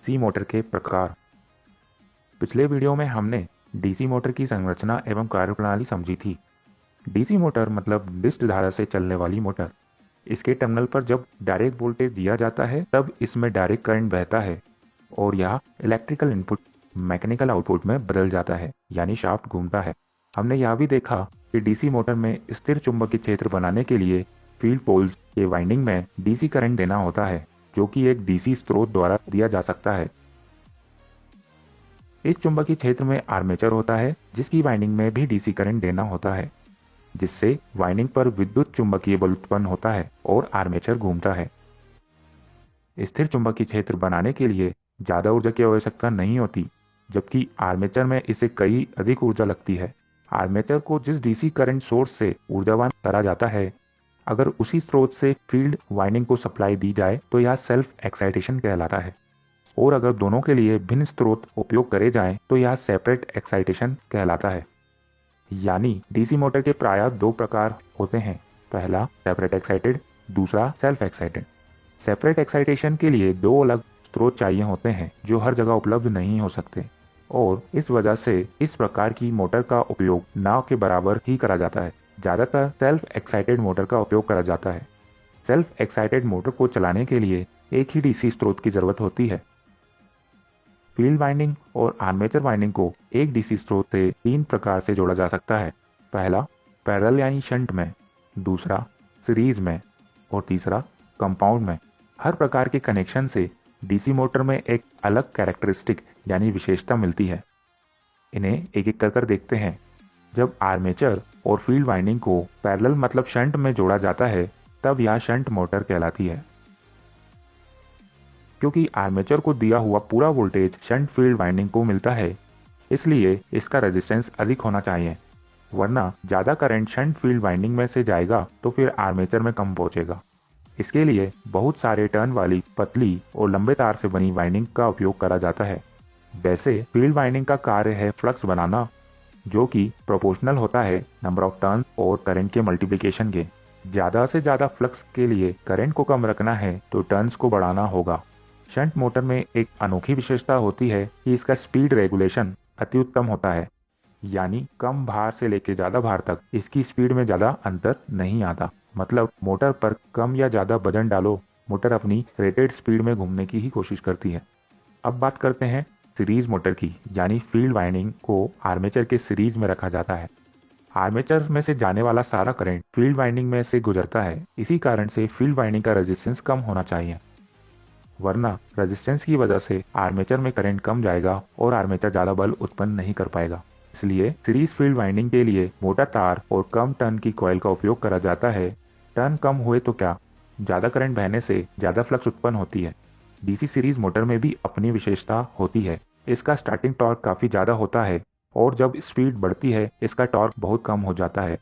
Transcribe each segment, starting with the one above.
DC motor के प्रकार। पिछले वीडियो में हमने डीसी मोटर की संरचना एवं कार्यप्रणाली समझी थी। डीसी मोटर मतलब डिस्क धारा से चलने वाली मोटर। इसके टर्मिनल पर जब डायरेक्ट वोल्टेज दिया जाता है तब इसमें डायरेक्ट करंट बहता है और यह इलेक्ट्रिकल इनपुट मैकेनिकल आउटपुट में बदल जाता है, यानी शाफ्ट घूमता है। हमने यह भी देखा कि डीसी मोटर में स्थिर चुंबकीय क्षेत्र बनाने के लिए फील्ड पोल्स के वाइंडिंग में डीसी करंट देना होता है, जो कि एक डीसी स्रोत द्वारा दिया जा सकता है। इस चुंबकीय क्षेत्र में आर्मेचर होता है, जिसकी वाइंडिंग में भी डीसी करंट देना होता है, जिससे वाइंडिंग पर विद्युत चुंबकीय बल उत्पन्न होता है और आर्मेचर घूमता है। स्थिर चुंबकीय क्षेत्र बनाने के लिए ज्यादा ऊर्जा की आवश्यकता नहीं होती, जबकि आर्मेचर में इसे कई अधिक ऊर्जा लगती है। आर्मेचर को जिस डीसी करंट सोर्स से ऊर्जावान करा जाता है, अगर उसी स्रोत से फील्ड वाइंडिंग को सप्लाई दी जाए तो यह सेल्फ एक्साइटेशन कहलाता है, और अगर दोनों के लिए भिन्न स्रोत उपयोग करे जाएं तो यह सेपरेट एक्साइटेशन कहलाता है। यानी डीसी मोटर के प्रायः दो प्रकार होते हैं, पहला सेपरेट एक्साइटेड, दूसरा सेल्फ एक्साइटेड। सेपरेट एक्साइटेशन के लिए दो अलग स्रोत चाहिए होते हैं जो हर जगह उपलब्ध नहीं हो सकते, और इस वजह से इस प्रकार की मोटर का उपयोग नाव के बराबर ही करा जाता है। ज़्यादातर सेल्फ एक्साइटेड मोटर का उपयोग करा जाता है। सेल्फ एक्साइटेड मोटर को चलाने के लिए एक ही डीसी स्रोत की जरूरत होती है। फील्ड वाइंडिंग और आर्मेचर वाइंडिंग को एक डीसी स्रोत से तीन प्रकार से जोड़ा जा सकता है, पहला पैरेलल यानी शंट में, दूसरा सीरीज में और तीसरा कंपाउंड में। हर प्रकार के कनेक्शन से डीसी मोटर में एक अलग कैरेक्टरिस्टिक यानी विशेषता मिलती है। इन्हें एक एक कर देखते हैं। जब आर्मेचर और फील्ड वाइंडिंग को पैरेलल मतलब शंट में जोड़ा जाता है तब यह शंट मोटर कहलाती है, क्योंकि आर्मेचर को दिया हुआ पूरा वोल्टेज शंट फील्ड वाइंडिंग को मिलता है, इसलिए इसका रेजिस्टेंस अधिक होना चाहिए, वरना ज़्यादा करंट शंट फील्ड वाइंडिंग में से जाएगा तो फिर आर्मेचर में कम पहुंचेगा। इसके लिए बहुत सारे टर्न वाली पतली और लंबे तार से बनी वाइंडिंग का उपयोग करा जाता है। वैसे फील्ड वाइंडिंग का कार्य है फ्लक्स बनाना, जो कि प्रोपोर्शनल होता है नंबर ऑफ टर्न और करंट के मल्टीप्लिकेशन के। ज़्यादा से ज़्यादा फ्लक्स के लिए करंट को कम रखना है तो टर्न्स को बढ़ाना होगा। शंट मोटर में एक अनोखी विशेषता होती है कि इसका स्पीड रेगुलेशन अति उत्तम होता है, यानी कम भार से लेकर ज़्यादा भार तक इसकी स्पीड में ज़्यादा अंतर नहीं आता। मतलब मोटर पर कम या ज़्यादा वजन डालो, मोटर अपनी रेटेड स्पीड में घूमने की ही कोशिश करती है। अब बात करते हैं सीरीज मोटर की, यानी फील्ड वाइंडिंग को आर्मेचर के सीरीज में रखा जाता है। आर्मेचर में से जाने वाला सारा करंट फील्ड वाइंडिंग में से गुजरता है, इसी कारण से फील्ड वाइंडिंग का रेजिस्टेंस कम होना चाहिए, वरना रेजिस्टेंस की वजह से आर्मेचर में करंट कम जाएगा और आर्मेचर ज़्यादा बल उत्पन्न नहीं कर पाएगा। इसलिए सीरीज फील्ड वाइंडिंग के लिए मोटा तार और कम टर्न की कॉइल का उपयोग करा जाता है। टर्न कम हुए तो क्या, ज़्यादा करंट बहने से ज़्यादा फ्लक्स उत्पन्न होती है। डीसी सीरीज मोटर में भी अपनी विशेषता होती है। इसका स्टार्टिंग टॉर्क काफ़ी ज़्यादा होता है और जब स्पीड बढ़ती है इसका टॉर्क बहुत कम हो जाता है।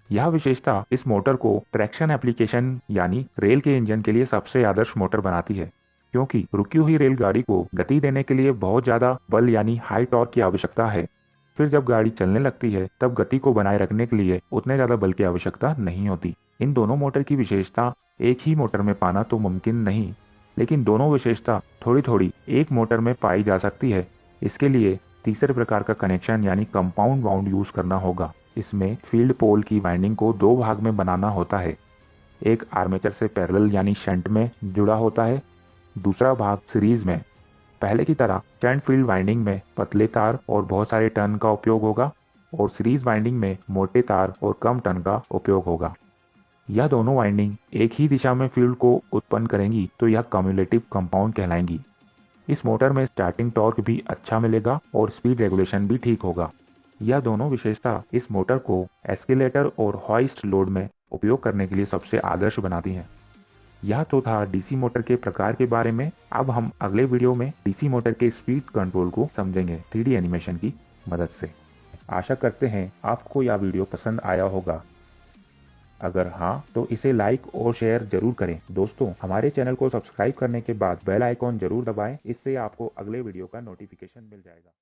यह विशेषता इस मोटर को ट्रैक्शन एप्लीकेशन यानी रेल के इंजन के लिए सबसे आदर्श मोटर बनाती है, क्योंकि रुकी हुई रेलगाड़ी को गति देने के लिए बहुत ज़्यादा बल यानी हाई टॉर्क की आवश्यकता है। फिर जब गाड़ी चलने लगती है तब गति को बनाए रखने के लिए उतने ज़्यादा बल की आवश्यकता नहीं होती। इन दोनों मोटर की विशेषता एक ही मोटर में पाना तो मुमकिन नहीं, लेकिन दोनों विशेषता थोड़ी थोड़ी एक मोटर में पाई जा सकती है। इसके लिए तीसरे प्रकार का कनेक्शन यानी कंपाउंड वाउंड यूज करना होगा। इसमें फील्ड पोल की वाइंडिंग को दो भाग में बनाना होता है। एक आर्मेचर से पैरेलल यानी शंट में जुड़ा होता है, दूसरा भाग सीरीज में। पहले की तरह शंट फील्ड वाइंडिंग में पतले तार और बहुत सारे टर्न का उपयोग होगा और सीरीज वाइंडिंग में मोटे तार और कम टर्न का उपयोग होगा। यह दोनों वाइंडिंग एक ही दिशा में फील्ड को उत्पन्न करेंगी तो यह कम्युलेटिव कंपाउंड कहलाएंगी। इस मोटर में स्टार्टिंग टॉर्क भी अच्छा मिलेगा और स्पीड रेगुलेशन भी ठीक होगा। यह दोनों विशेषता इस मोटर को एस्केलेटर और हॉइस्ट लोड में उपयोग करने के लिए सबसे आदर्श बनाती हैं। यह तो था डीसी मोटर के प्रकार के बारे में। अब हम अगले वीडियो में डीसी मोटर के स्पीड कंट्रोल को समझेंगे 3D एनिमेशन की मदद से। आशा करते हैं आपको यह वीडियो पसंद आया होगा। अगर हाँ तो इसे लाइक और शेयर जरूर करें। दोस्तों, हमारे चैनल को सब्सक्राइब करने के बाद बेल आइकॉन जरूर दबाएं, इससे आपको अगले वीडियो का नोटिफिकेशन मिल जाएगा।